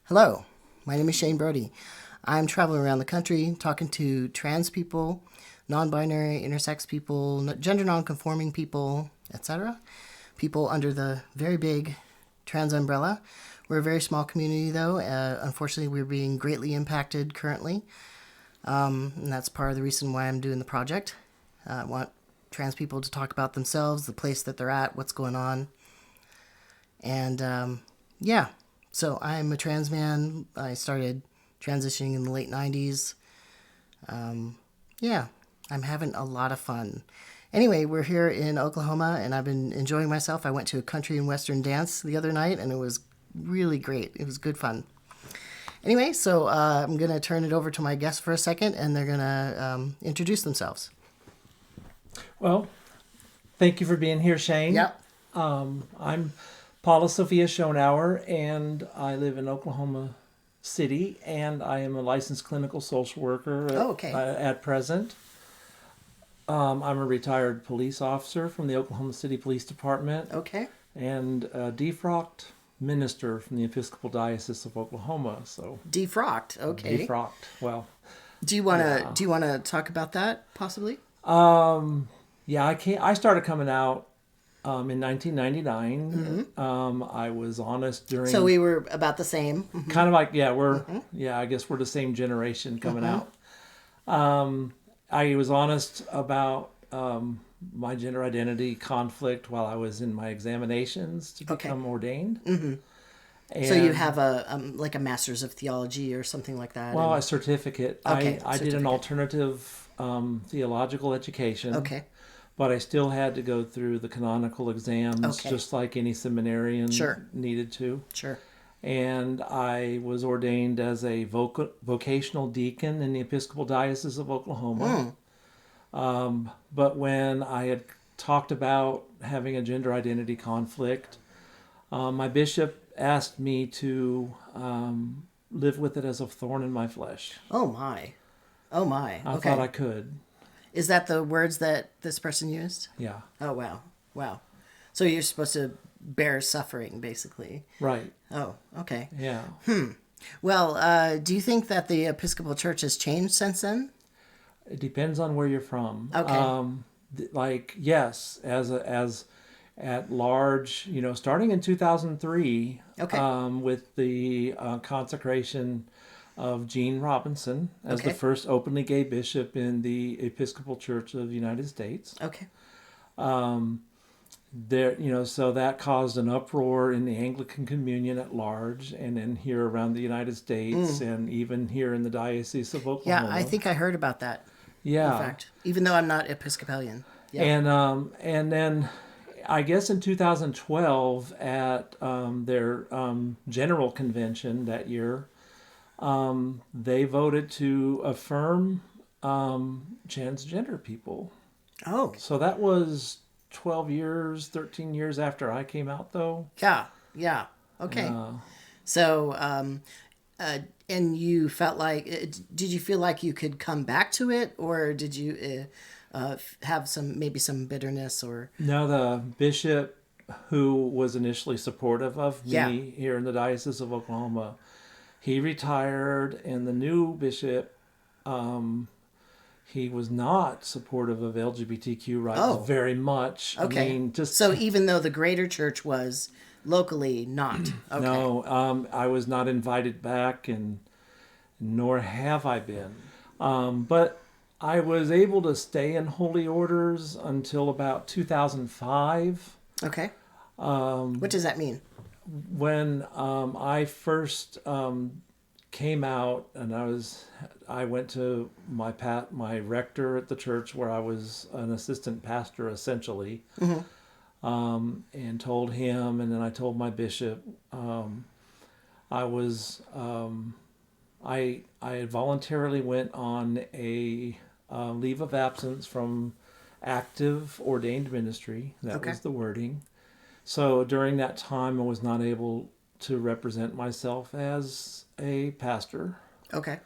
Hello, my name is Shane Brody. I'm traveling around the country talking to trans people, non-binary, intersex people, gender non-conforming people, etc. People under the very big trans umbrella. We're a very small community, though. Unfortunately, we're being greatly impacted currently. And that's part of the reason why I'm doing the project. I want trans people to talk about themselves, the place that they're at, what's going on. And yeah, so I'm a trans man. I started transitioning in the late 90s. Yeah, I'm having a lot of fun. Anyway, we're here in Oklahoma, and I've been enjoying myself. I went to a country and western dance the other night, and it was really great. It was good fun. Anyway, so I'm going to turn it over to my guests for a second, and they're going to introduce themselves. Well, thank you for being here, Shane. Yep. I'm Paula Sophia Schonauer, and I live in Oklahoma City, and I am a licensed clinical social worker at present. I'm a retired police officer from the Oklahoma City Police Department. Okay. And a defrocked minister from the Episcopal Diocese of Oklahoma. So Defrocked. Okay. Defrocked. Well, do you want to talk about that possibly? Yeah, I started coming out in 1999. Mm-hmm. I was honest during. So we were about the same. Mm-hmm. Kind of like I guess we're the same generation coming out. I was honest about my gender identity conflict while I was in my examinations to become ordained. Mm-hmm. And so you have a like a master's of theology or something like that? Well, a certificate. Okay, I did an alternative theological education. Okay. But I still had to go through the canonical exams, just like any seminarian needed to. Sure. And I was ordained as a vocational deacon in the Episcopal Diocese of Oklahoma. But when I had talked about having a gender identity conflict, my bishop asked me to live with it as a thorn in my flesh. Oh my. I thought I could. Is that the words that this person used? Yeah. Oh, wow. So you're supposed to bear suffering, basically. Right. Oh, okay. Yeah. Well, do you think that the Episcopal Church has changed since then? It depends on where you're from. Okay. Yes, as at large, starting in 2003, with the consecration of Gene Robinson as the first openly gay bishop in the Episcopal Church of the United States. Okay. So that caused an uproar in the Anglican Communion at large, and then here around the United States, and even here in the Diocese of Oklahoma. Yeah, I think I heard about that. Yeah. In fact, even though I'm not Episcopalian. Yeah. And then I guess in 2012 at their general convention that year, they voted to affirm transgender people. Oh. So that was 13 years after I came out, though. Yeah. Okay. So, and you felt like, did you feel like you could come back to it, or did you have some bitterness or? No, the bishop who was initially supportive of me here in the Diocese of Oklahoma, he retired, and the new bishop, he was not supportive of LGBTQ rights very much. Okay. I mean, so even though the greater church was locally not. Okay. No, I was not invited back, and nor have I been. But I was able to stay in holy orders until about 2005. Okay. What does that mean? When I first came out, and I went to my rector at the church where I was an assistant pastor essentially, and told him, and then I told my bishop. I voluntarily went on a leave of absence from active ordained ministry. That was the wording. So during that time, I was not able to represent myself as a pastor. Okay.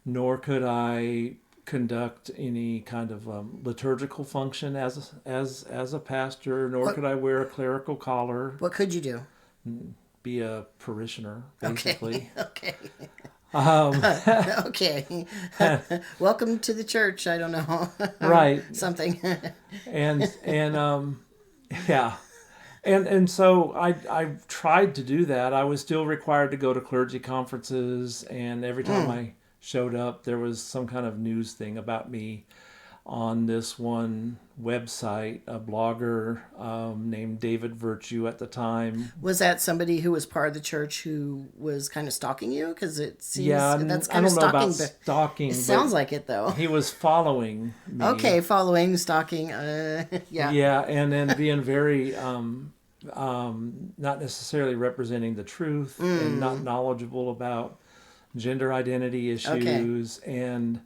Nor could I conduct any kind of liturgical function as a pastor, nor could I wear a clerical collar. What could you do? be a parishioner, basically. Okay. Um, okay. Welcome to the church. I don't know. Right. Something. and yeah. And so I tried to do that. I was still required to go to clergy conferences, and every time I showed up, there was some kind of news thing about me on this one website, a blogger named David Virtue at the time. Was that somebody who was part of the church who was kind of stalking you? Because it seems that's I kind of don't know stalking. about stalking. It sounds like it, though. He was following me. Okay, following, stalking. Yeah. Yeah, and then being very not necessarily representing the truth and not knowledgeable about gender identity issues. And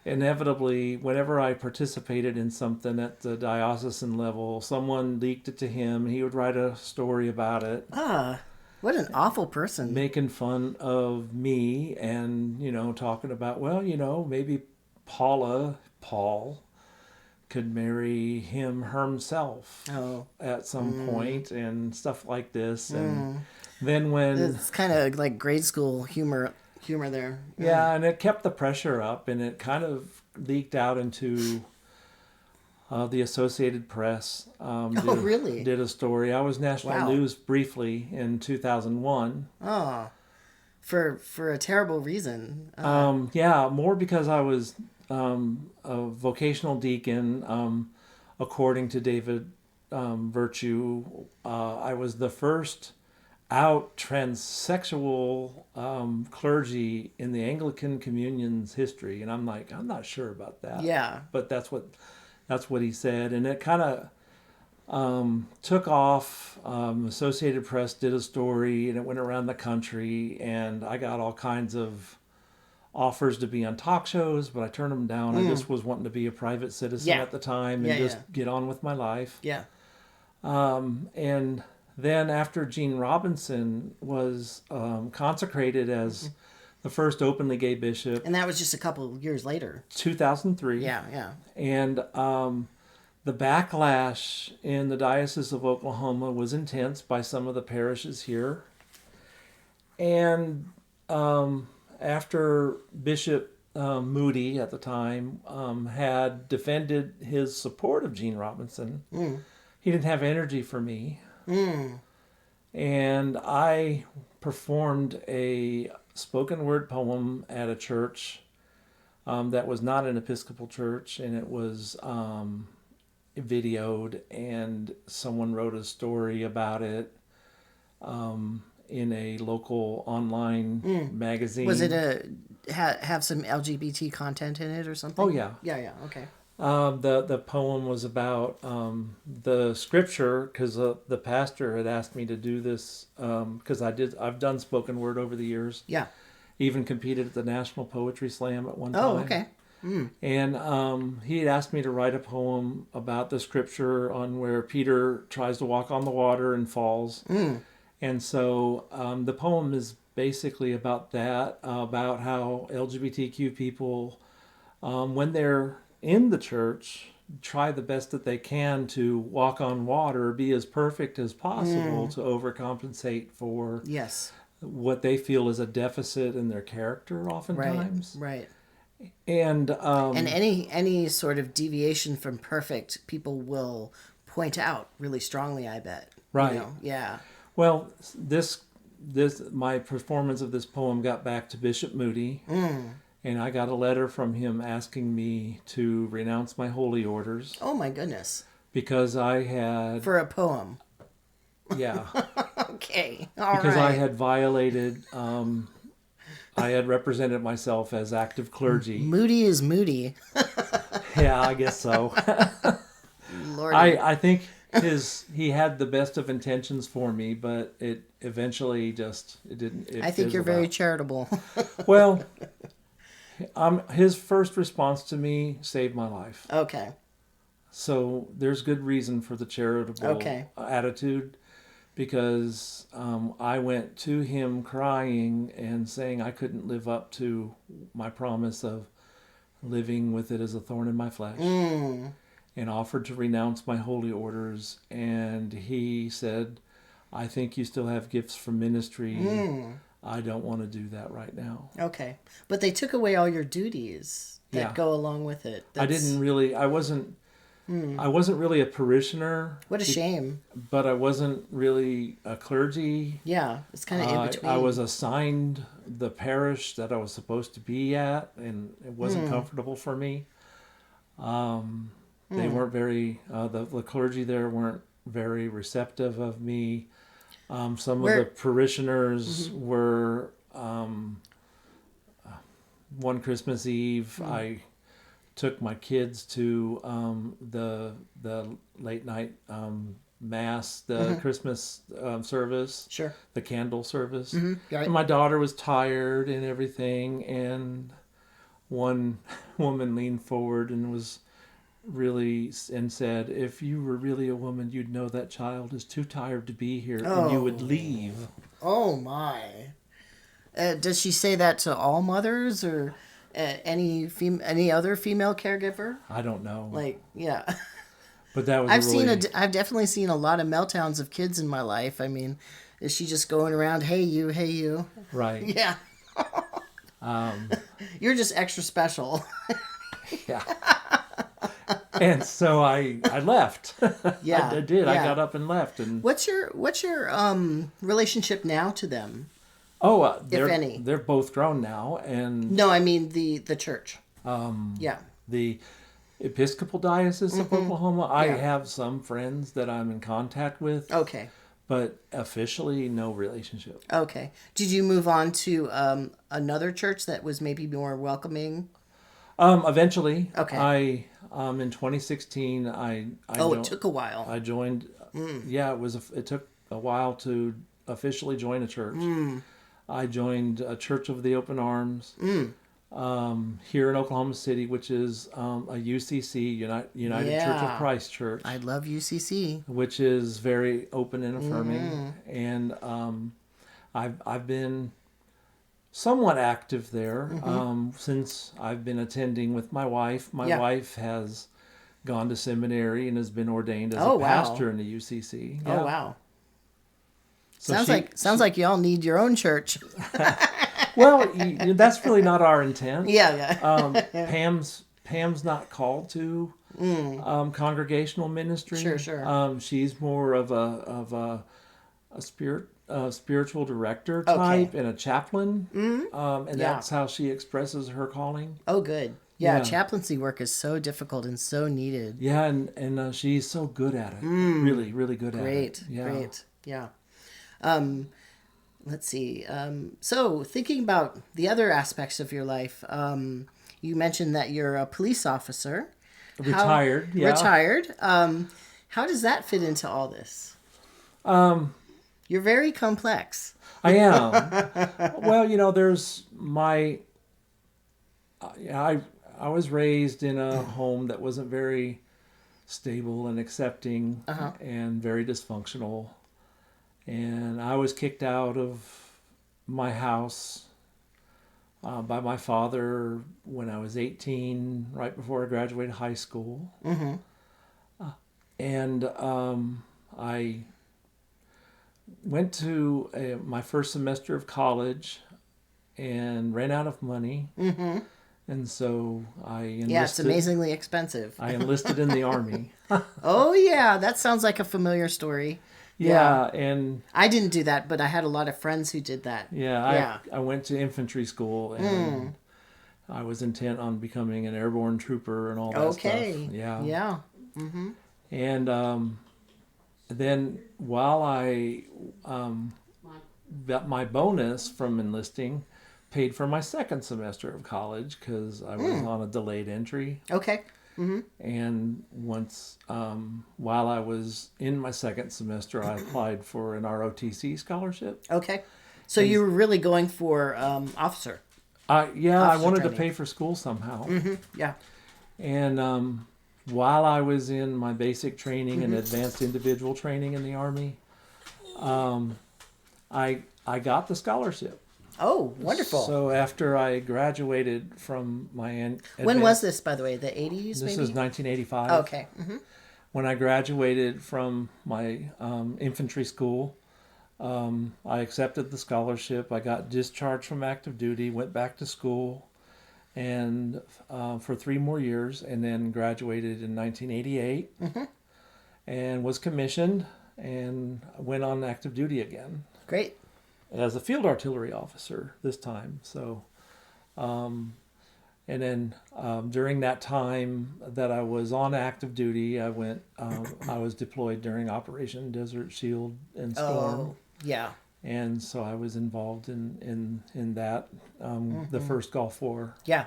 inevitably, whenever I participated in something at the diocesan level, someone leaked it to him. He would write a story about it. What an awful person. Making fun of me and, talking about, well, maybe Paul could marry himself at some point and stuff like this. And then when... It's kind of like grade school humor there. Yeah, and it kept the pressure up, and it kind of leaked out into the Associated Press. Really? Did a story. I was national news briefly in 2001. Oh, for a terrible reason. More because I was a vocational deacon. According to David Virtue, I was the first out transsexual clergy in the Anglican Communion's history, and I'm not sure about that. Yeah, but that's what he said, and it kind of took off. Associated Press did a story, and it went around the country, and I got all kinds of offers to be on talk shows, but I turned them down. I just was wanting to be a private citizen at the time and just get on with my life. Yeah. And then after Gene Robinson was consecrated as the first openly gay bishop. And that was just a couple of years later. 2003. Yeah. And the backlash in the Diocese of Oklahoma was intense by some of the parishes here. And after Bishop Moody at the time had defended his support of Gene Robinson, he didn't have energy for me. And I performed a spoken word poem at a church that was not an Episcopal church, and it was videoed, and someone wrote a story about it in a local online magazine. Was it have some LGBT content in it or something? Oh, yeah. Yeah, okay. The poem was about the scripture, because the pastor had asked me to do this because I've done spoken word over the years. Yeah. Even competed at the National Poetry Slam at one time. Oh, okay. And he had asked me to write a poem about the scripture on where Peter tries to walk on the water and falls. And so the poem is basically about that, about how LGBTQ people, when they're in the church, try the best that they can to walk on water, be as perfect as possible to overcompensate for what they feel is a deficit in their character oftentimes. Right. And any sort of deviation from perfect, people will point out really strongly, I bet. Right. Yeah. Well, this my performance of this poem got back to Bishop Moody. And I got a letter from him asking me to renounce my holy orders. Oh, my goodness. Because I had... For a poem. Yeah. Okay. All because right. I had violated... I had represented myself as active clergy. Moody is moody. Yeah, I guess so. Lordy. I think he had the best of intentions for me, but it eventually just... It didn't... I think you're very charitable. Well... his first response to me saved my life. Okay. So there's good reason for the charitable attitude, because I went to him crying and saying I couldn't live up to my promise of living with it as a thorn in my flesh, and offered to renounce my holy orders. And he said, I think you still have gifts for ministry. I don't want to do that right now. Okay. But they took away all your duties that go along with it. I wasn't really a parishioner. What a shame. But I wasn't really a clergy. Yeah, it's kind of in between. I was assigned the parish that I was supposed to be at, and it wasn't comfortable for me. They weren't very, the clergy there weren't very receptive of me. Some of the parishioners were, one Christmas Eve, I took my kids to the late night mass, the Christmas service, the candle service. Right. And my daughter was tired and everything, and one woman leaned forward and said, if you were really a woman, you'd know that child is too tired to be here, and you would leave. Oh my! Does she say that to all mothers or any other female caregiver? I don't know. But that was I've definitely seen a lot of meltdowns of kids in my life. I mean, is she just going around, hey you? Right. Yeah. You're just extra special. Yeah. And so I left. Yeah. I did. Yeah. I got up and left. And what's your relationship now to them? Oh, if any. They're both grown now, and no, I mean the church. The Episcopal Diocese of Oklahoma. I have some friends that I'm in contact with. Okay. But officially, no relationship. Okay. Did you move on to another church that was maybe more welcoming? Eventually. Okay. In 2016, it took a while. I joined. Yeah, it took a while to officially join a church. I joined a Church of the Open Arms here in Oklahoma City, which is a UCC, United Church of Christ Church. I love UCC, which is very open and affirming, and I've been somewhat active there since I've been attending with my wife. My wife has gone to seminary and has been ordained as a pastor in the UCC. Yeah. Oh wow! So sounds like y'all need your own church. Well, that's really not our intent. Yeah. Pam's not called to congregational ministry. Sure. She's more of a spiritual director type and a chaplain, and that's how she expresses her calling. Oh, good. Yeah, chaplaincy work is so difficult and so needed. Yeah, and she's so good at it. Really, really good at it. Great. Yeah. Let's see. So thinking about the other aspects of your life, you mentioned that you're a police officer. Retired. Retired. How does that fit into all this? You're very complex. I am. Well, there's I was raised in a home that wasn't very stable and accepting and very dysfunctional. And I was kicked out of my house by my father when I was 18, right before I graduated high school. And I went to my first semester of college and ran out of money. And so I enlisted. Yeah, it's amazingly expensive. I enlisted in the Army. Oh, yeah. That sounds like a familiar story. Yeah, and I didn't do that, but I had a lot of friends who did that. Yeah. I went to infantry school, and I was intent on becoming an airborne trooper and all that stuff. Yeah. And then while I got my bonus from enlisting, paid for my second semester of college because I was on a delayed entry. Okay. And once, while I was in my second semester, I applied for an ROTC scholarship. Okay. So you were really going for officer? I wanted training to pay for school somehow. Yeah. And while I was in my basic training and advanced individual training in the Army, I got the scholarship. Oh, wonderful. So after I graduated from my... When was this, by the way? The 80s, This was 1985. Oh, okay. When I graduated from my infantry school, I accepted the scholarship. I got discharged from active duty, went back to school, and for 3 more years, and then graduated in 1988, and was commissioned and went on active duty again. Great. As a field artillery officer this time. So, and then during that time that I was on active duty, I was deployed during Operation Desert Shield and Storm. Oh, yeah. And so I was involved in that, the first Gulf War. Yeah.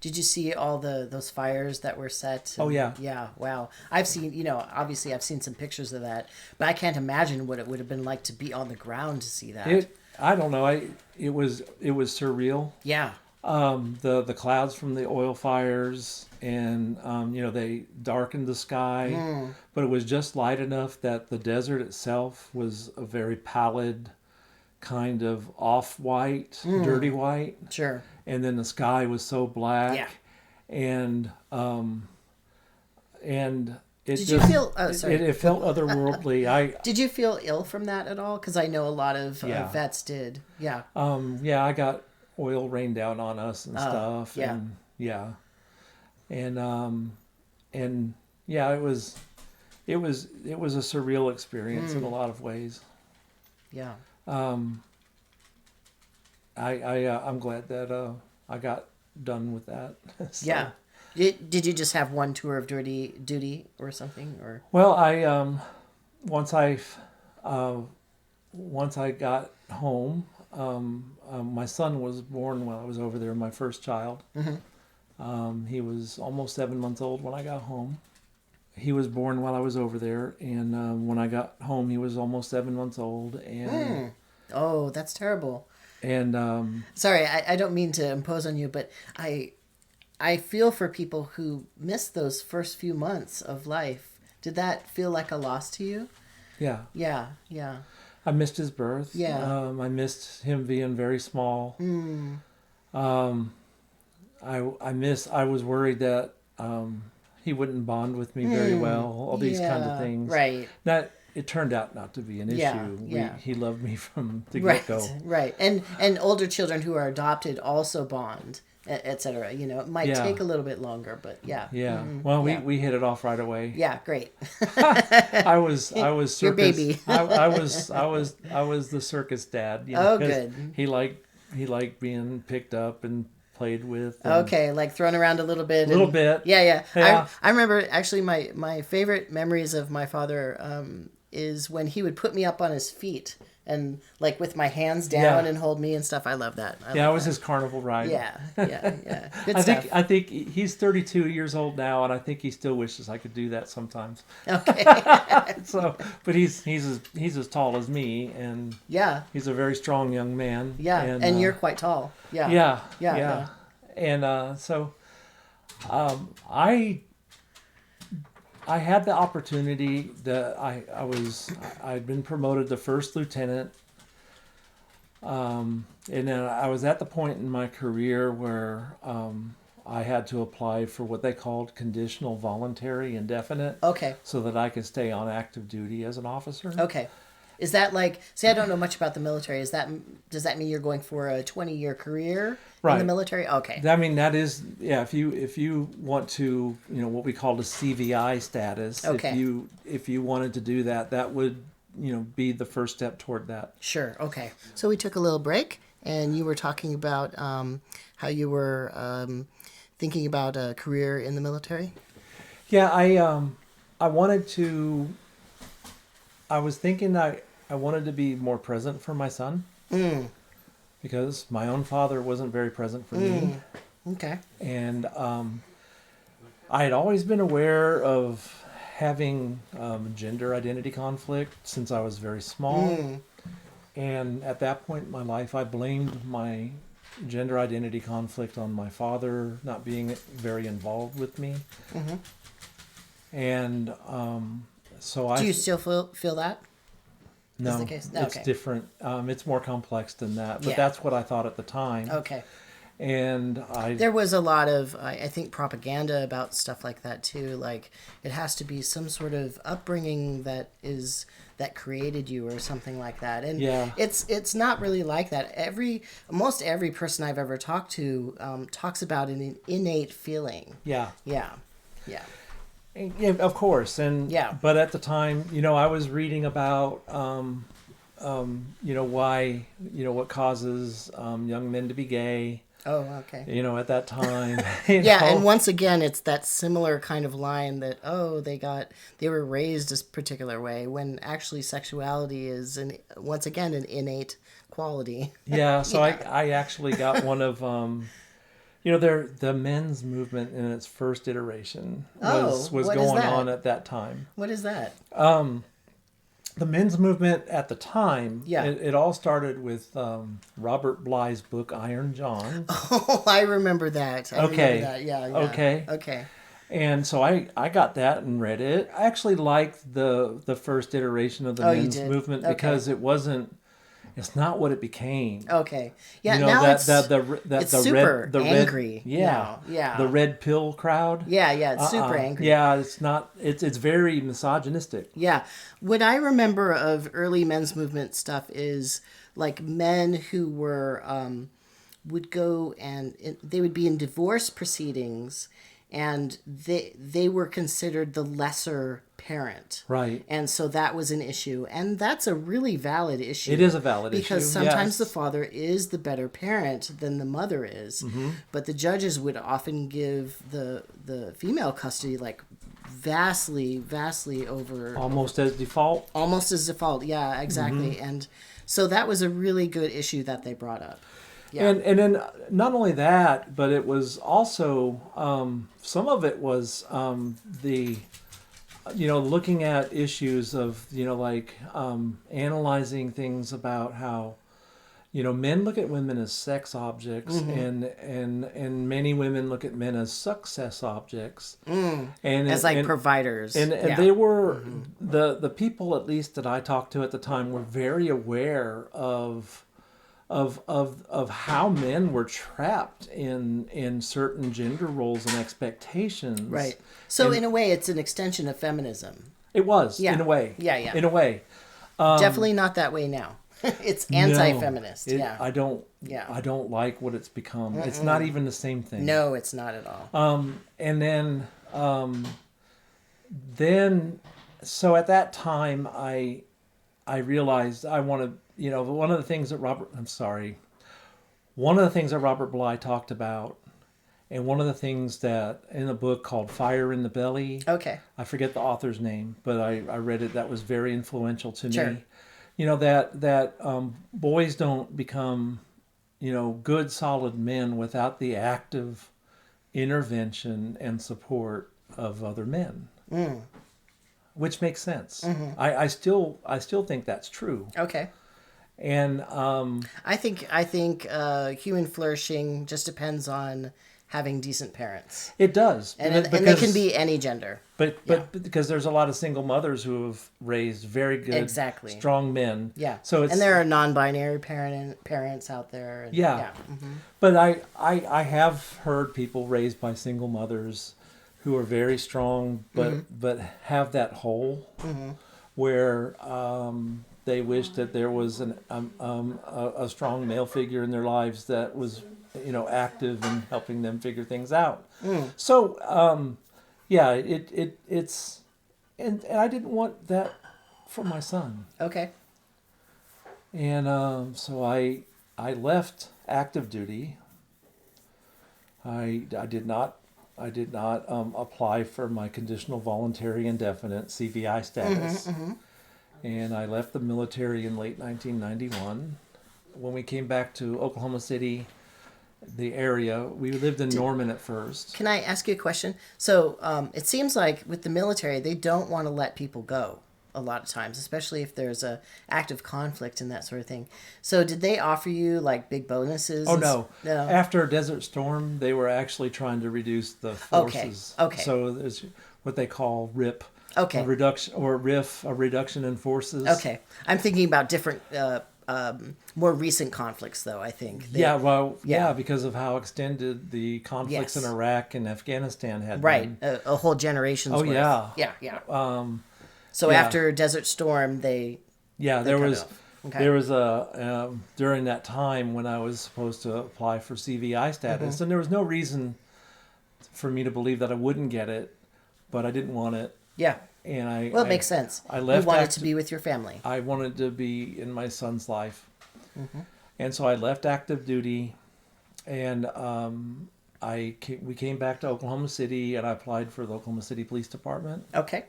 Did you see all those fires that were set? Oh, yeah. Yeah, wow. I've seen, obviously I've seen some pictures of that, but I can't imagine what it would have been like to be on the ground to see that. I don't know. It was surreal. Yeah. The clouds from the oil fires, and they darkened the sky, but it was just light enough that the desert itself was a very pallid, kind of off-white, dirty white. Sure. And then the sky was so black. Yeah. And it Did just, you feel? Oh, sorry. It felt otherworldly. Did you feel ill from that at all? Because I know a lot of vets did. Yeah. I got oil rained down on us and stuff. Yeah. And it was a surreal experience in a lot of ways. Yeah. I'm glad that I got done with that. So. Yeah. Did you just have one tour of duty or something, or? Well, once I got home, my son was born while I was over there. My first child. He was almost 7 months old when I got home. He was born while I was over there, and when I got home, he was almost 7 months old. And oh, that's terrible. And sorry, I don't mean to impose on you, but I feel for people who miss those first few months of life. Did that feel like a loss to you? Yeah. Yeah, yeah. I missed his birth. Yeah. I missed him being very small. I was worried that he wouldn't bond with me very well. All these kind of things. Right. It turned out not to be an issue. Yeah. He loved me from the get-go. Right. And older children who are adopted also bond, etc. It might take a little bit longer, but yeah. Yeah. Well, we hit it off right away. Yeah, great. I was circus. Your baby. I was the circus dad. Good. He liked being picked up and played with. Okay, like thrown around a little bit. Bit. Yeah. I remember actually my favorite memories of my father is when he would put me up on his feet and like with my hands down and hold me and stuff. I love that. I was his carnival ride. Yeah. Good stuff. I think he's 32 years old now, and I think he still wishes I could do that sometimes. Okay. But he's as tall as me, and he's a very strong young man. Yeah, and you're quite tall. Yeah. And so I had the opportunity that I'd been promoted to first lieutenant, and then I was at the point in my career where I had to apply for what they called conditional voluntary indefinite. Okay. So that I could stay on active duty as an officer. Okay. Is that like? See, I don't know much about the military. Does that mean you're going for a 20-year career in the military? Okay. I mean, that is, if you want to, what we call the CVI status. Okay. If you wanted to do that, that would, be the first step toward that. Sure. Okay. So we took a little break, and you were talking about how you were thinking about a career in the military. Yeah, I wanted to. I was thinking I wanted to be more present for my son because my own father wasn't very present for me. Okay. And I had always been aware of having gender identity conflict since I was very small. And at that point in my life, I blamed my gender identity conflict on my father not being very involved with me. And so do you still feel that? No, the case? It's different. It's more complex than that, but that's what I thought at the time. Okay. And there was a lot of, I think, propaganda about stuff like that too. Like, it has to be some sort of upbringing that created you or something like that. And it's not really like that. Most every person I've ever talked to talks about an innate feeling. Yeah, of course. And but at the time, I was reading about why, what causes young men to be gay. Oh, okay. At that time. And once again, it's that similar kind of line that, they were raised a particular way, when actually sexuality is, once again, an innate quality. Yeah, so I actually got one of, the men's movement in its first iteration was going on at that time. What is that? The men's movement at the time, it all started with Robert Bly's book, Iron John. Oh, I remember that. Okay. And so I got that and read it. I actually liked the first iteration of the men's movement because it's not what it became. Okay. Yeah, now it's super angry. The red pill crowd. It's super angry. Yeah, it's very misogynistic. Yeah. What I remember of early men's movement stuff is like men who were would go and they would be in divorce proceedings, and they were considered the lesser parent. Right. And so that was an issue. And that's a really valid issue. It is a valid issue. Because sometimes the father is the better parent than the mother is. Mm-hmm. But the judges would often give the female custody like vastly over. Almost as default. Yeah, exactly. Mm-hmm. And so that was a really good issue that they brought up. Yeah. And then not only that, but it was also, some of it was looking at issues of, analyzing things about how, men look at women as sex objects, mm-hmm. and many women look at men as success objects. As providers. And they were, mm-hmm. the people at least that I talked to at the time were very aware of how men were trapped in certain gender roles and expectations. Right. So in a way, it's an extension of feminism. It was, in a way. Yeah. In a way. Definitely not that way now. It's anti-feminist. I don't like what it's become. Mm-mm. It's not even the same thing. No, it's not at all. And then so at that time, I realized I want to. One of the things that Robert Bly talked about, and one of the things that in a book called Fire in the Belly. Okay. I forget the author's name, but I read it. That was very influential to sure. me. That boys don't become, good solid men without the active intervention and support of other men. Mm. Which makes sense. Mm-hmm. I still think that's true. Okay. And I think human flourishing just depends on having decent parents. It does, and they can be any gender. But because there's a lot of single mothers who have raised very good, strong men. Yeah. So and there are non-binary parents out there. And, Mm-hmm. But I have heard people raised by single mothers who are very strong, but have that hole where. They wish that there was a strong male figure in their lives that was, active in helping them figure things out. Mm. So, it's, and I didn't want that for my son. Okay. And so I left active duty. I did not apply for my conditional voluntary indefinite CVI status. Mm-hmm, mm-hmm. And I left the military in late 1991. When we came back to Oklahoma City, the area, we lived in Norman at first. Can I ask you a question? So it seems like with the military, they don't want to let people go a lot of times, especially if there's a active conflict and that sort of thing. So did they offer you like big bonuses? Oh, no. After Desert Storm, they were actually trying to reduce the forces. Okay. So there's what they call RIP. Okay. A reduction in forces. Okay. I'm thinking about different more recent conflicts, though, I think. Because of how extended the conflicts in Iraq and Afghanistan had been. A whole generation's worth. So after Desert Storm, there was during that time when I was supposed to apply for CVI status, and there was no reason for me to believe that I wouldn't get it, but I didn't want it. Yeah. And it makes sense. I left. You wanted to be with your family. I wanted to be in my son's life, and so I left active duty, and we came back to Oklahoma City, and I applied for the Oklahoma City Police Department. Okay.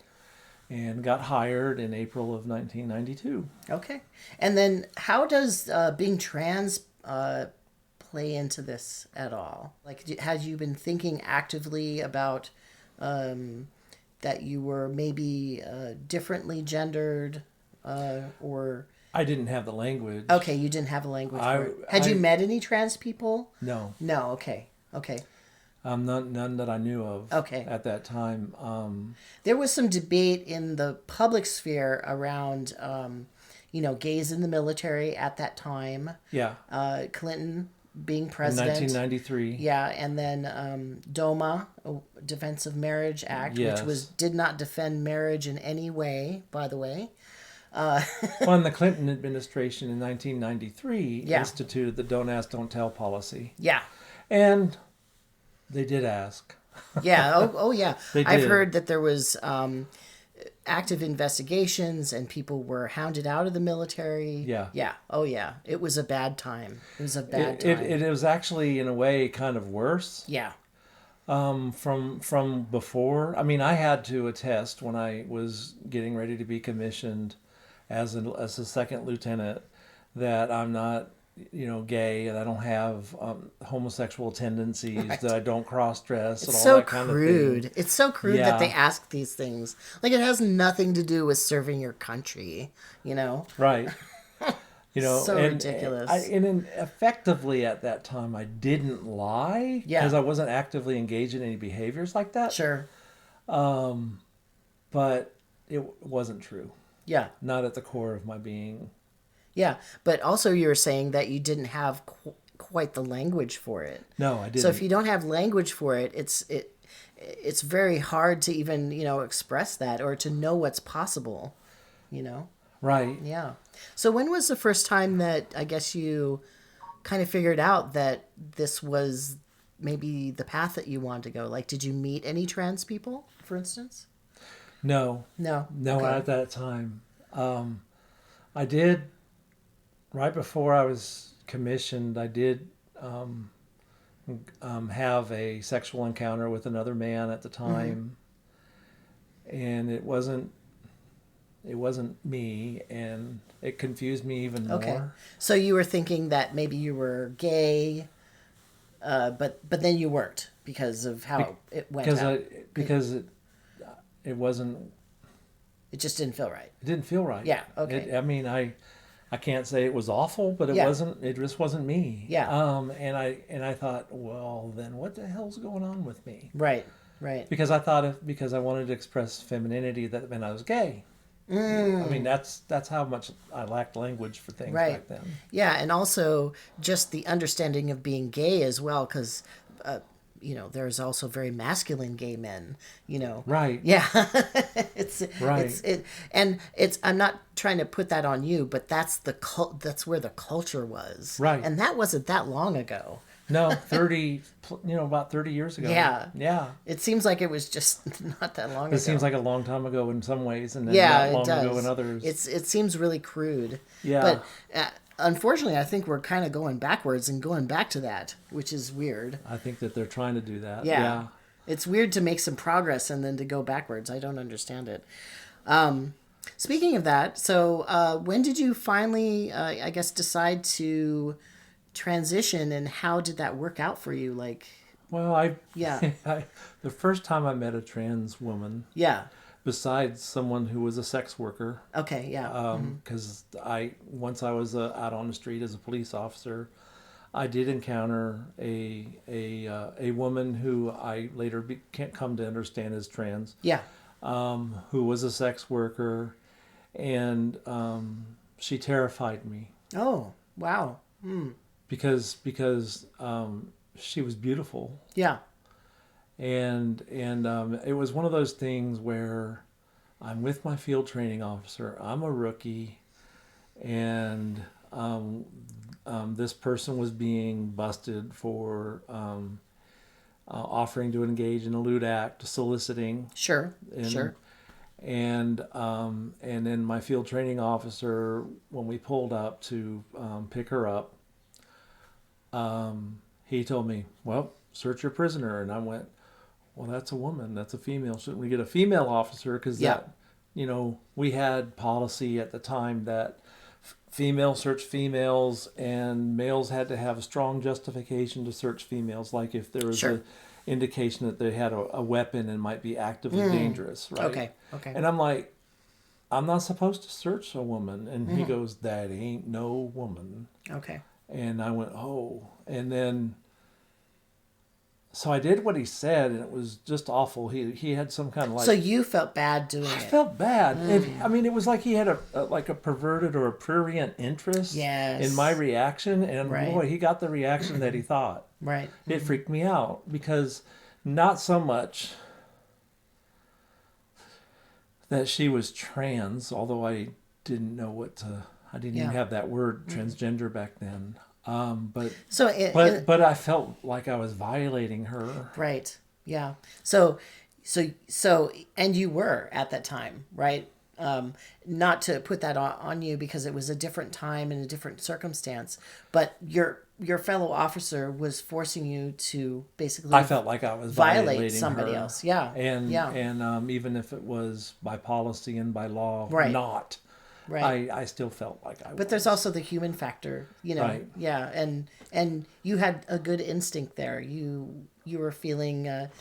And got hired in April of 1992. Okay. And then how does being trans play into this at all? Like, had you been thinking actively about that you were maybe differently gendered or... I didn't have the language. Okay, you didn't have a language for it. Had you met any trans people? No. No, okay. None that I knew of at that time. There was some debate in the public sphere around, gays in the military at that time. Yeah. Clinton being president. In 1993. Yeah, and then DOMA, Defense of Marriage Act, which did not defend marriage in any way, by the way. Well, the Clinton administration in 1993 instituted the Don't Ask, Don't Tell policy. Yeah. And they did ask. Yeah. Oh yeah. They did. I've heard that there was active investigations and people were hounded out of the military. Yeah. Yeah. Oh yeah. It was a bad time. It was a bad time. It was actually, in a way, kind of worse. Yeah. From before. I mean, I had to attest when I was getting ready to be commissioned as a second lieutenant that I'm not, gay, and I don't have homosexual tendencies, that I don't cross-dress, and all that kind of thing. It's so crude that they ask these things. Like, it has nothing to do with serving your country, Right. So ridiculous. And effectively at that time, I didn't lie because I wasn't actively engaged in any behaviors like that. Sure. But it wasn't true. Yeah. Not at the core of my being. Yeah, but also you were saying that you didn't have quite the language for it. No, I didn't. So if you don't have language for it, it's very hard to even, express that or to know what's possible, Right. Yeah. So when was the first time that I guess you kind of figured out that this was maybe the path that you wanted to go? Like, did you meet any trans people, for instance? No. Okay. At that time. I did, right before I was commissioned, I did have a sexual encounter with another man at the time. And it wasn't me, and it confused me even more. Okay. So you were thinking that maybe you were gay, but then you weren't because of how it went out. Because it wasn't... It just didn't feel right. It didn't feel right. Yeah, okay. I can't say it was awful, but it just wasn't me. Yeah. And I thought, well, then what the hell's going on with me? Right. Because I thought because I wanted to express femininity, that meant I was gay. I mean, that's how much I lacked language for things back then. Yeah, and also just the understanding of being gay as well, because there's also very masculine gay men, Right. Yeah. Right. I'm not trying to put that on you, but that's that's where the culture was. Right. And that wasn't that long ago. No, about 30 years ago. Yeah. Yeah. It seems like it was just not that long ago. It seems like a long time ago in some ways, and then not long ago in others. It seems really crude. Yeah. But unfortunately, I think we're kind of going backwards and going back to that, which is weird. I think that they're trying to do that. Yeah. It's weird to make some progress and then to go backwards. I don't understand it. Speaking of that, so when did you finally, I guess, decide to transition, and how did that work out for you? Like, well, the first time I met a trans woman, besides someone who was a sex worker, because once I was out on the street as a police officer, I did encounter a woman who I later can't come to understand as trans, who was a sex worker, and she terrified me. Oh, wow. Because she was beautiful. Yeah. And it was one of those things where I'm with my field training officer. I'm a rookie, and this person was being busted for offering to engage in a lewd act, soliciting. Sure. And then my field training officer, when we pulled up to pick her up, he told me, "Well, search your prisoner." And I went, "Well, that's a woman. That's a female. Shouldn't we get a female officer?" Because that, we had policy at the time that females search females, and males had to have a strong justification to search females, like if there was a indication that they had a weapon and might be actively dangerous, right? Okay. And I'm like, "I'm not supposed to search a woman." And he goes, "That ain't no woman." Okay. And I went, "Oh." And then, so I did what he said, and it was just awful. He had some kind of like... So you felt bad doing it? I felt bad. It was like he had a perverted or a prurient interest in my reaction. And boy, he got the reaction that he thought. Right. It freaked me out, because not so much that she was trans, although I didn't know I didn't even have that word transgender back then. But I felt like I was violating her. Right. Yeah. So, and you were at that time, right? Not to put that on you, because it was a different time and a different circumstance, but your fellow officer was forcing you to basically... I felt like I was violating somebody her. else. Yeah. And even if it was by policy and by law, not. Right. I still felt like I was. But there's also the human factor, Right. Yeah, and you had a good instinct there. You were feeling, that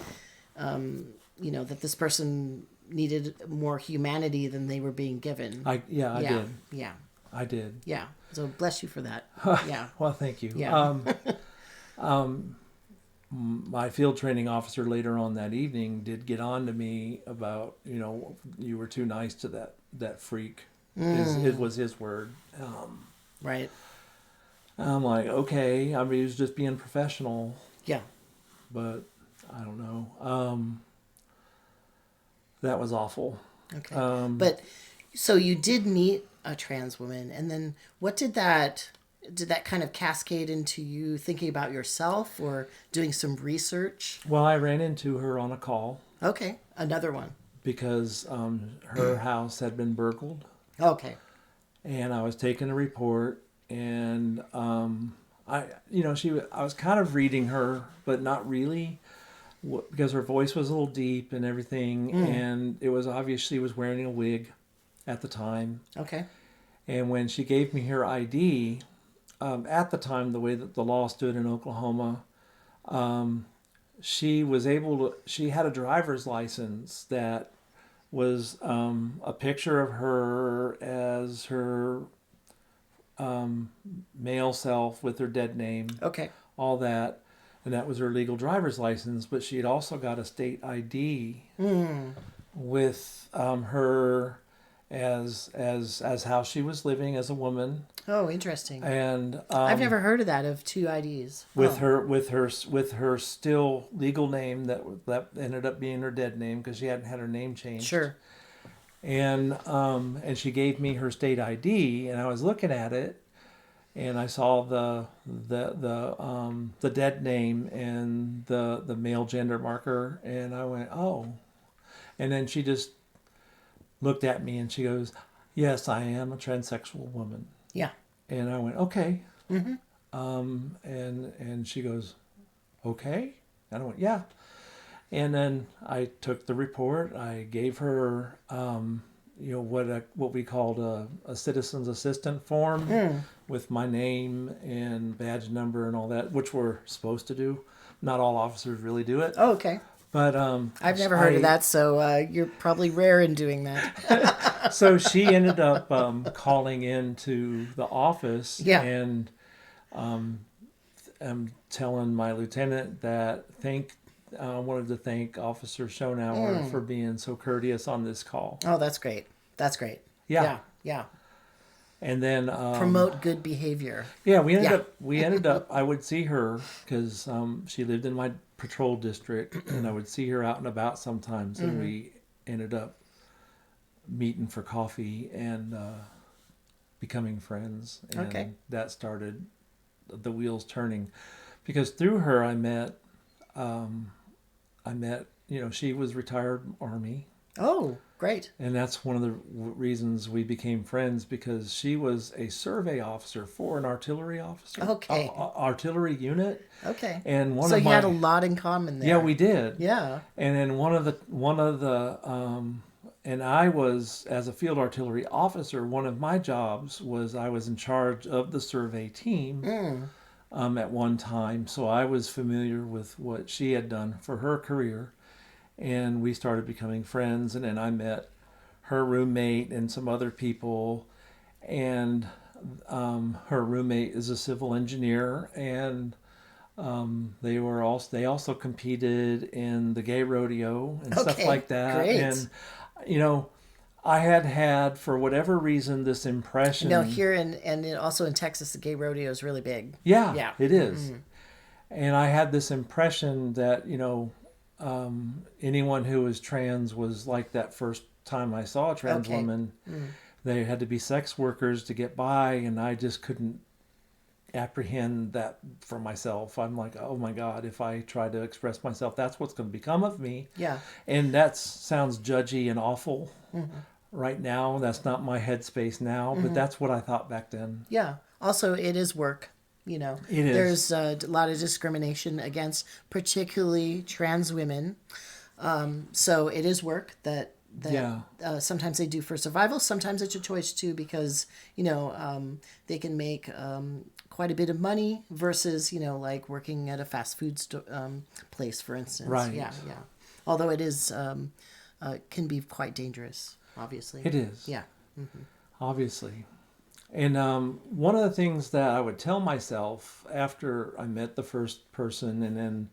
this person needed more humanity than they were being given. I did. Yeah. I did. Yeah. So bless you for that. Yeah. Well, thank you. Yeah. My field training officer later on that evening did get on to me about, you were too nice to that freak. It was his word. Right. I'm like, okay. He was just being professional. Yeah. But I don't know. That was awful. Okay. But so you did meet a trans woman, and then what did that kind of cascade into you thinking about yourself or doing some research? Well, I ran into her on a call. Okay. Another one. Because her house had been burgled. Okay. And I was taking a report, and I was kind of reading her, but not really, because her voice was a little deep and everything, and it was obvious she was wearing a wig at the time. Okay. And when she gave me her ID, at the time, the way that the law stood in Oklahoma, she had a driver's license that was a picture of her as her male self with her dead name. Okay. All that. And that was her legal driver's license. But she had also got a state ID with her as how she was living as a woman. Oh, interesting. And I've never heard of that, of two IDs. With her still legal name that ended up being her dead name, because she hadn't had her name changed. Sure. And she gave me her state ID, and I was looking at it, and I saw the dead name and the male gender marker, and I went, oh. And then she just looked at me and she goes, "Yes, I am a transsexual woman." Yeah. And I went, "Okay." Mm-hmm. And she goes, "Okay." And I went, "Yeah." And then I took the report. I gave her, what we called a citizen's assistant form with my name and badge number and all that, which we're supposed to do. Not all officers really do it. Oh, okay. But I've never heard of that, so you're probably rare in doing that. So she ended up calling into the office, and I'm telling my lieutenant that wanted to thank Officer Schonauer for being so courteous on this call. Oh, that's great. That's great. Yeah. Yeah. And then promote good behavior. Yeah, we ended up. I would see her because she lived in my patrol district, and I would see her out and about sometimes, and we ended up meeting for coffee and becoming friends. And that started the wheels turning, because through her I met, she was retired Army. Oh, great. And that's one of the reasons we became friends, because she was a survey officer for an artillery officer. Okay. Artillery unit. Okay. And so you had a lot in common there. Yeah, we did. Yeah. And then one of the and I was, as a field artillery officer, one of my jobs was I was in charge of the survey team at one time. So I was familiar with what she had done for her career. And we started becoming friends, and then I met her roommate and some other people, and her roommate is a civil engineer, and they also competed in the gay rodeo and stuff like that. Great. And I had for whatever reason this impression. Here and also in Texas, the gay rodeo is really big. Yeah, it is. And I had this impression that anyone who was trans was like that first time I saw a trans woman. They had to be sex workers to get by, and I just couldn't apprehend that for myself. I'm like, oh my God, if I try to express myself, that's what's going to become of me. Yeah. And that sounds judgy and awful right now. That's not my headspace now, but that's what I thought back then. Yeah. Also, it is work. It is. There's a lot of discrimination against particularly trans women. So it is work that sometimes they do for survival. Sometimes it's a choice too, because, they can make quite a bit of money versus, like working at a fast food place, for instance. Right. Yeah. Although it is, can be quite dangerous, obviously. It is. Yeah. Obviously. And one of the things that I would tell myself after I met the first person, and then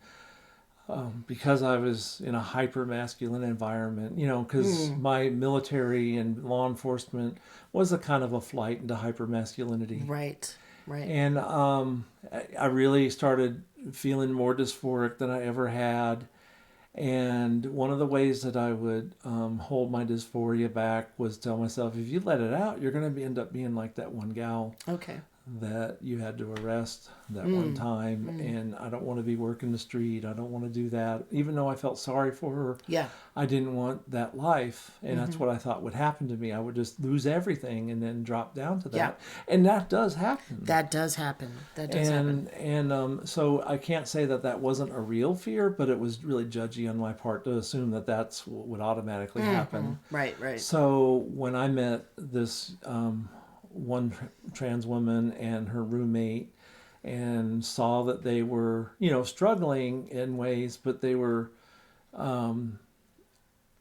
because I was in a hyper-masculine environment, because my military and law enforcement was a kind of a flight into hyper-masculinity. Right. And I really started feeling more dysphoric than I ever had. And one of the ways that I would hold my dysphoria back was tell myself, if you let it out, you're going to end up being like that one gal that you had to arrest that one time. And I don't want to be working the street. I don't want to do that. Even though I felt sorry for her, I didn't want that life. And that's what I thought would happen to me. I would just lose everything and then drop down to that. Yeah. And that does happen. That does happen. And so I can't say that wasn't a real fear, but it was really judgy on my part to assume that that's what would automatically happen. Right. So when I met this one trans woman and her roommate, and saw that they were, struggling in ways, but they were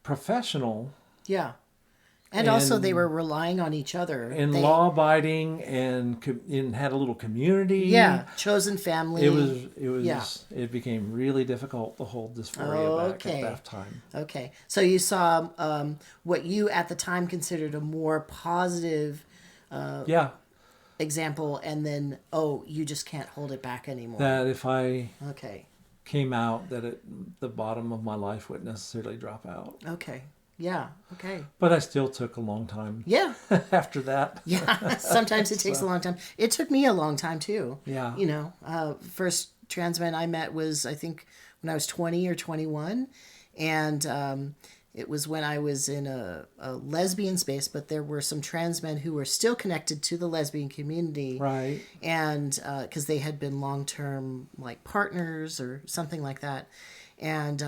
professional. Yeah. And also they were relying on each other. And law-abiding and had a little community. Yeah, chosen family. It became really difficult to hold dysphoria back at that time. Okay. So you saw what you at the time considered a more positive example, and then you just can't hold it back anymore. That if I came out, that the bottom of my life wouldn't necessarily drop out. Okay. Yeah. Okay. But I still took a long time. Yeah. After that. Yeah. Sometimes it takes a long time. It took me a long time too. Yeah. First trans man I met was, I think, when I was 20 or 21, and it was when I was in a lesbian space, but there were some trans men who were still connected to the lesbian community. Right. And because they had been long-term like partners or something like that. And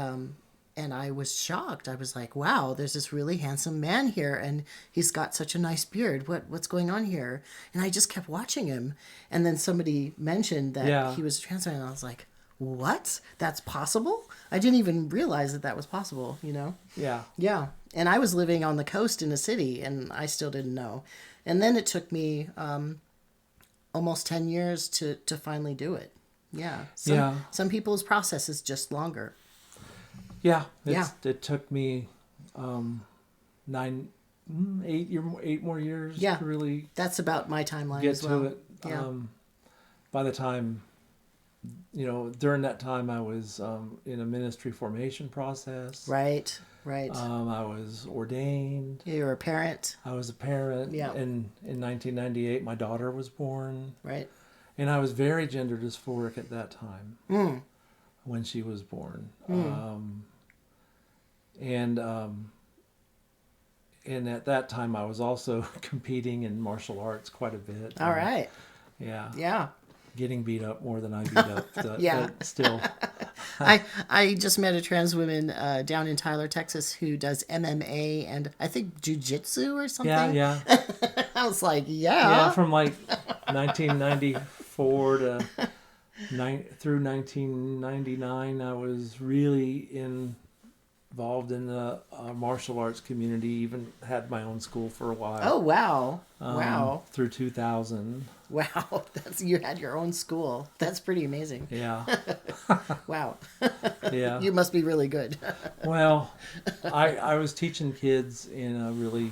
I was shocked. I was like, wow, there's this really handsome man here, and he's got such a nice beard. What's going on here? And I just kept watching him. And then somebody mentioned that he was a trans man, and I was like, what? That's possible? I didn't even realize that was possible, Yeah. Yeah. And I was living on the coast in a city, and I still didn't know. And then it took me almost 10 years to finally do it. Yeah. Some people's process is just longer. Yeah. It took me 9 8 more years to really. That's about my timeline get as well. to it. Yeah. By the time, during that time, I was in a ministry formation process. Right. I was ordained. You were a parent. I was a parent. Yeah. And in 1998, my daughter was born. Right. And I was very gender dysphoric at that time when she was born. And at that time, I was also competing in martial arts quite a bit. All right. Yeah. Yeah. Getting beat up more than I beat up. But still. I just met a trans woman down in Tyler, Texas, who does MMA and I think jiu-jitsu or something. Yeah. I was like, Yeah, from like 1994 to through 1999, I was really involved in the martial arts community. Even had my own school for a while. Oh wow! Wow. Through 2000. Wow, you had your own school. That's pretty amazing. Yeah. Wow. Yeah. You must be really good. Well, I was teaching kids in a really,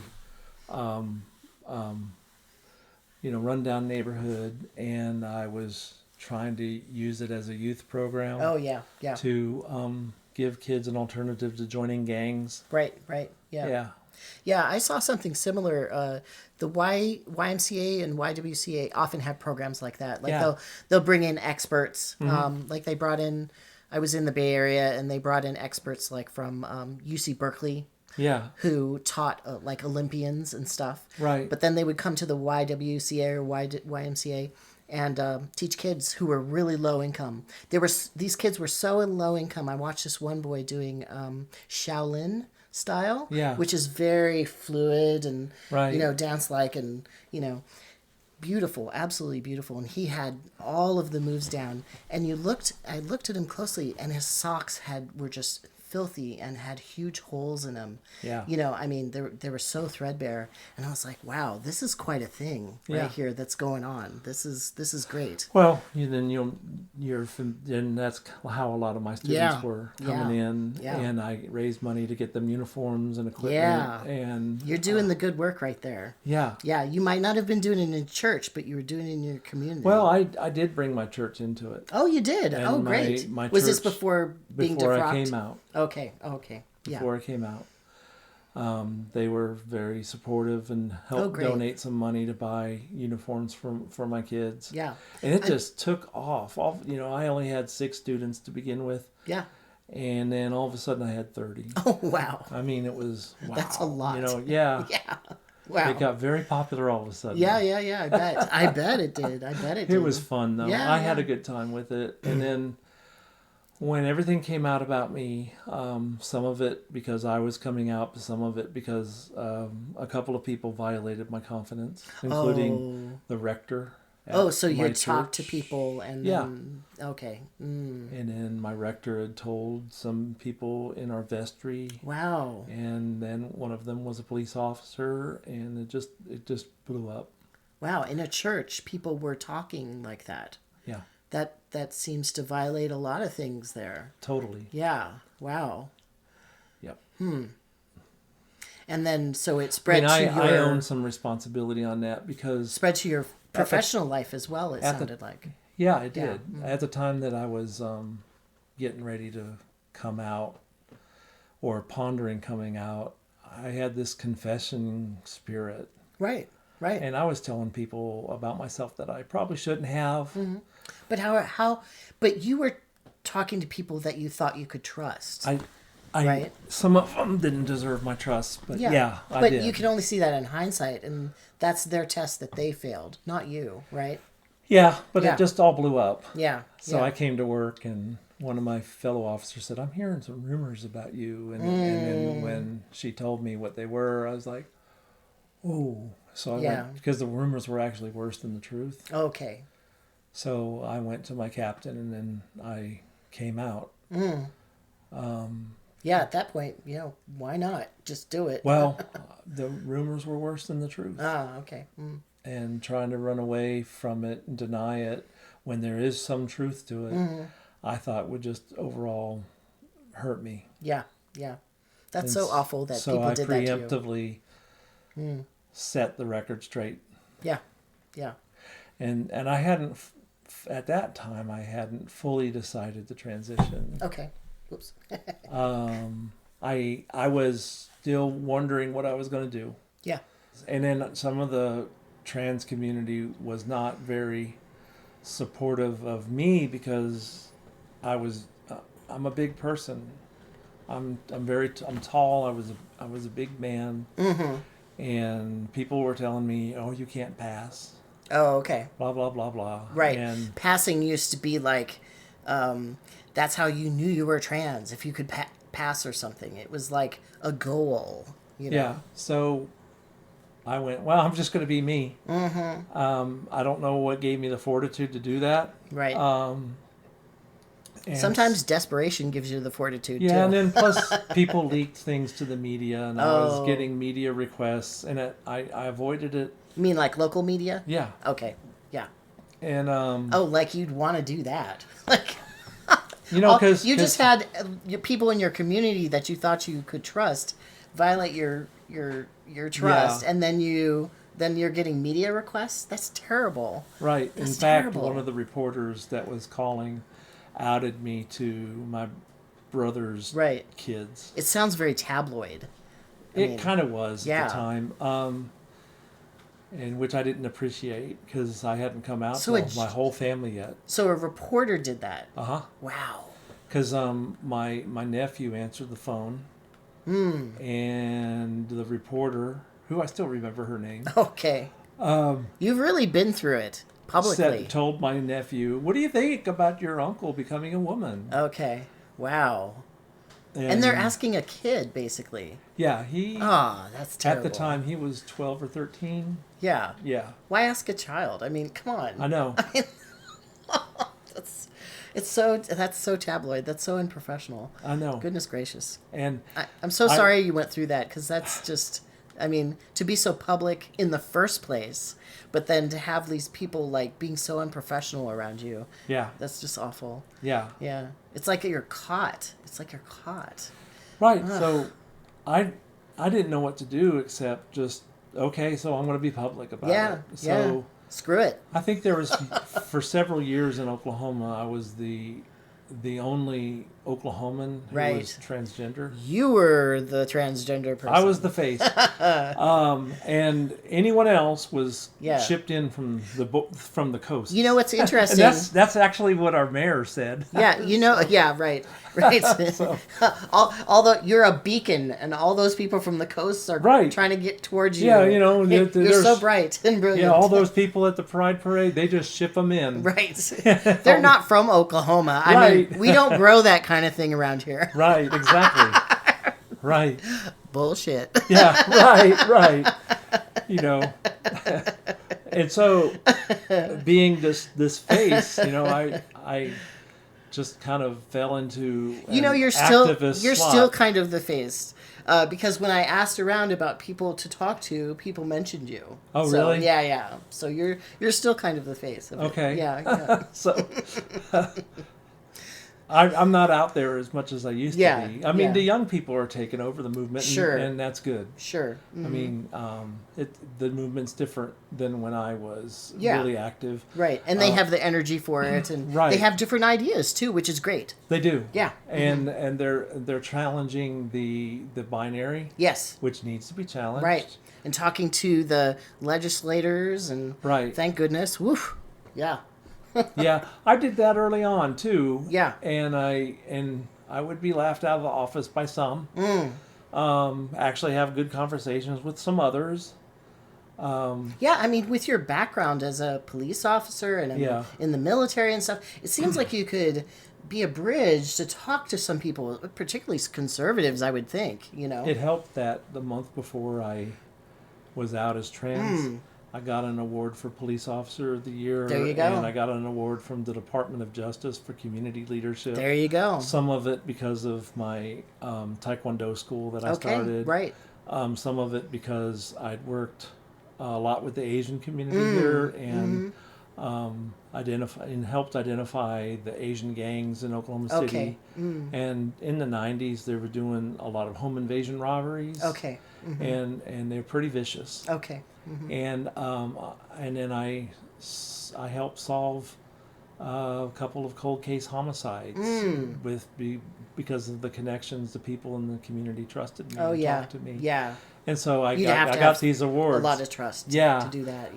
rundown neighborhood, and I was trying to use it as a youth program. Oh yeah. To give kids an alternative to joining gangs. Right. Yeah, I saw something similar. The YMCA and YWCA often have programs like that. Like they'll bring in experts. Like they brought in, I was in the Bay Area, and they brought in experts like from UC Berkeley. Yeah. Who taught like Olympians and stuff. Right. But then they would come to the YWCA or YMCA and teach kids who were really low income. These kids were so low income. I watched this one boy doing Shaolin style, which is very fluid and dance like and beautiful, absolutely beautiful. And he had all of the moves down. And I looked at him closely, and his socks were just filthy and had huge holes in them. Yeah. I mean, they were so threadbare, and I was like, wow, this is quite a thing right here that's going on. This is great. Well, then that's how a lot of my students were coming in, and I raised money to get them uniforms and equipment. And you're doing the good work right there. Yeah. Yeah, you might not have been doing it in church, but you were doing it in your community. Well, I did bring my church into it. Oh, you did? And great. My was this before being defrocked? I came out. Okay. Yeah. Before I came out. They were very supportive and helped donate some money to buy uniforms for my kids. Yeah. And it just took off. I only had 6 students to begin with. Yeah. And then all of a sudden I had 30. Oh, wow. I mean, it was, wow. That's a lot. Yeah. Yeah. Wow. It got very popular all of a sudden. Yeah, I bet. I bet it did. It was fun, though. Yeah, I had a good time with it. And then when everything came out about me, some of it because I was coming out, some of it because a couple of people violated my confidence, including the rector. So you had talked to people and then, okay. And then my rector had told some people in our vestry. Wow. And then one of them was a police officer, and it just blew up. Wow, in a church, people were talking like that. Yeah. That seems to violate a lot of things there. Totally. Yeah. Wow. Yep. And then, so it spread I own some responsibility on that because... Spread to your professional life as well, it sounded like. Yeah, it did. Yeah. At the time that I was getting ready to come out or pondering coming out, I had this confession spirit. Right. And I was telling people about myself that I probably shouldn't have. Mm-hmm. But but you were talking to people that you thought you could trust. Right? Some of them didn't deserve my trust, but I did. But you can only see that in hindsight, and that's their test that they failed, not you, right? Yeah, but it just all blew up. Yeah. So I came to work, and one of my fellow officers said, "I'm hearing some rumors about you," and then when she told me what they were, I was like, "Oh." So I went, because the rumors were actually worse than the truth. Okay. So I went to my captain, and then I came out. At that point, why not? Just do it. Well, the rumors were worse than the truth. Okay. And trying to run away from it and deny it when there is some truth to it, I thought would just overall hurt me. Yeah. That's so awful that people did that to you. So I preemptively set the record straight. Yeah. Yeah. And I hadn't, at that time, I hadn't fully decided to transition. Okay. Oops. I was still wondering what I was going to do. Yeah. And then some of the trans community was not very supportive of me because I'm a big person. I'm tall. I was a big man. Mm-hmm. And people were telling me, "Oh, you can't pass." Oh, okay. Blah blah blah blah. Right. And passing used to be like, that's how you knew you were trans, if you could pass or something. It was like a goal. You know? Yeah. So I went, well, I'm just going to be me. Mm-hmm. I don't know what gave me the fortitude to do that. Right. Sometimes desperation gives you the fortitude, too. Yeah, and then plus people leaked things to the media, and I was getting media requests, and I avoided it. You mean like local media? Yeah. Okay. Yeah. And like you'd want to do that, like. Because you just had people in your community that you thought you could trust violate your trust, and then you're getting media requests. That's terrible. Right. That's in fact, terrible. One of the reporters that was calling outed me to my brother's kids. It sounds very tabloid. It kind of was at the time, and which I didn't appreciate because I hadn't come out to my whole family yet. So a reporter did that? Uh-huh. Wow. Because my nephew answered the phone, and the reporter, who I still remember her name. Okay. You've really been through it. Publicly. Told my nephew, "What do you think about your uncle becoming a woman?" Okay. Wow. And they're asking a kid, basically. Yeah, that's terrible. At the time, he was 12 or 13. Yeah. Yeah. Why ask a child? I mean, come on. I know. I mean, that's so tabloid. That's so unprofessional. I know. Goodness gracious. And I'm so sorry you went through that, because that's just, I mean, to be so public in the first place, but then to have these people like being so unprofessional around you. Yeah. That's just awful. Yeah. Yeah. It's like you're caught. Right. Ugh. So I didn't know what to do except just, okay, so I'm going to be public about it. So screw it. I think there was, for several years in Oklahoma, I was the only Oklahoman who was transgender. You were the transgender person. I was the face. And anyone else was shipped in from the coast. You know what's interesting? And that's actually what our mayor said. Yeah, right. So. Although you're a beacon, and all those people from the coast are trying to get towards you. Yeah, you're so bright and brilliant. Yeah, all those people at the Pride Parade, they just ship them in. Right. They're not from Oklahoma. I mean, we don't grow that kind of thing around here. Right, exactly. Right. Bullshit. Yeah, right. And so, being this face, I just kind of fell into you're still kind of the face, because when I asked around about people to talk to, people mentioned you. Oh, really? Yeah. So you're still kind of the face of okay. it. Yeah. So I'm not out there as much as I used to be. I mean, the young people are taking over the movement, and that's good. Sure. Mm-hmm. I mean, the movement's different than when I was really active. Right, and they have the energy for it, and they have different ideas too, which is great. They do. Yeah. And they're challenging the binary. Yes. Which needs to be challenged. Right, and talking to the legislators, and thank goodness. Woof. Yeah. Yeah, I did that early on too. Yeah, and I would be laughed out of the office by some. Actually, have good conversations with some others. Yeah, I mean, with your background as a police officer and in the military and stuff, it seems like you could be a bridge to talk to some people, particularly conservatives. I would think. It helped that the month before I was out as trans. I got an award for Police Officer of the Year. There you go. And I got an award from the Department of Justice for community leadership. There you go. Some of it because of my Taekwondo school that I started. Right. Some of it because I'd worked a lot with the Asian community here, and helped identify the Asian gangs in Oklahoma City. Okay. Mm. And in the 90s, they were doing a lot of home invasion robberies. Okay. Mm-hmm. And they're pretty vicious. Okay. Mm-hmm. And then I helped solve a couple of cold case homicides because of the connections the people in the community trusted me and talked to me. Yeah. And so I got these awards. A lot of trust to do that.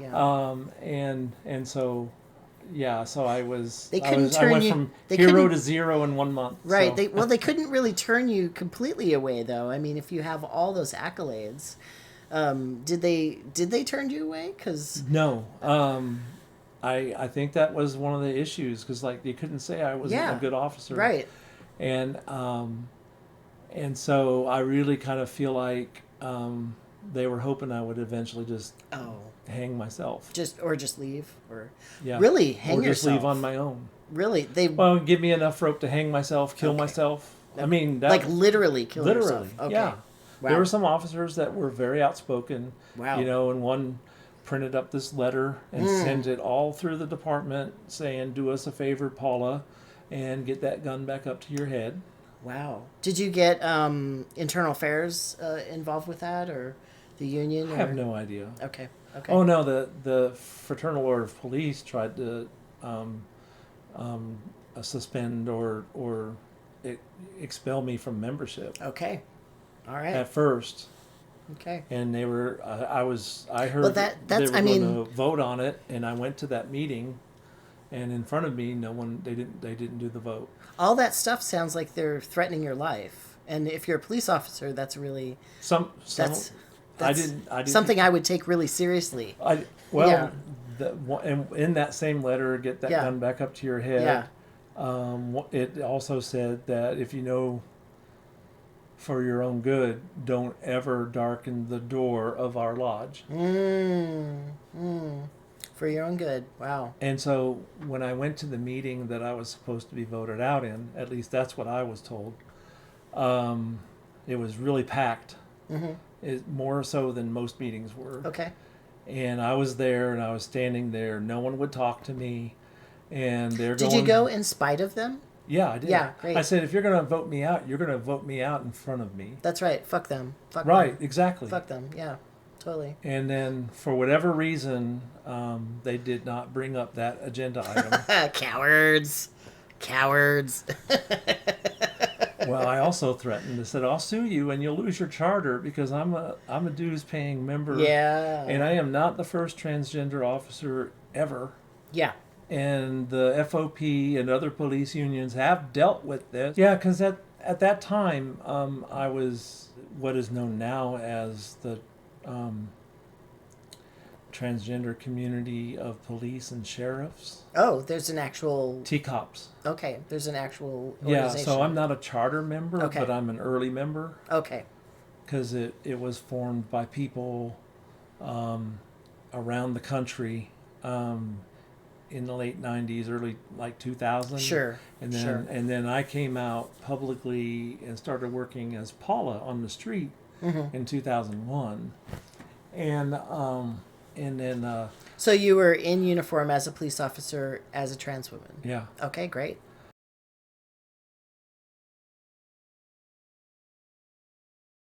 Yeah. So I was. They couldn't I went from hero to zero in 1 month. Right. So. They couldn't really turn you completely away, though. I mean, if you have all those accolades, did they turn you away? 'Cause no. I think that was one of the issues, because like you couldn't say I wasn't a good officer. Right. And so I really kind of feel like they were hoping I would eventually just hang myself. Just leave, or really hang yourself. Or just leave on my own. Really, give me enough rope to hang myself, kill myself. I mean, like literally kill yourself. Okay. Yeah. Wow. There were some officers that were very outspoken. Wow. And one printed up this letter and sent it all through the department saying, "Do us a favor, Paula, and get that gun back up to your head." Wow. Did you get internal affairs involved with that, or the union? I have no idea. Okay. Oh no, the Fraternal Order of Police tried to suspend or expel me from membership. Okay. All right. At first. Okay. And they were. I heard that's, they were going to vote on it, and I went to that meeting, and in front of me, they didn't do the vote. All that stuff sounds like they're threatening your life, and if you're a police officer, that's really that's I didn't something I would take really seriously. And in that same letter, get that gun back up to your head. Yeah. It also said that if you know for your own good, don't ever darken the door of our lodge. For your own good. Wow. And so when I went to the meeting that I was supposed to be voted out in, at least that's what I was told, it was really packed. More so than most meetings were. Okay. And I was there, and I was standing there. No one would talk to me. And Did you go in spite of them? Yeah, I did. Yeah, great. I said, if you're going to vote me out, you're going to vote me out in front of me. That's right. Fuck them. Right, exactly. Fuck them. Yeah, totally. And then, for whatever reason, they did not bring up that agenda item. Cowards. Well, I also threatened. I said, I'll sue you and you'll lose your charter because I'm a dues-paying member. Yeah. And I am not the first transgender officer ever. Yeah. And the FOP and other police unions have dealt with this. Yeah, because at that time, I was what is known now as the transgender community of police and sheriffs. Oh, there's an actual... TCOPs. Okay, there's an actual organization. Yeah, so I'm not a charter member, but I'm an early member. Okay. Because it was formed by people around the country in the late 90s, early 2000. Sure. And then I came out publicly and started working as Paula on the street in 2001. And then so you were in uniform as a police officer as a trans woman. Yeah. Okay, great.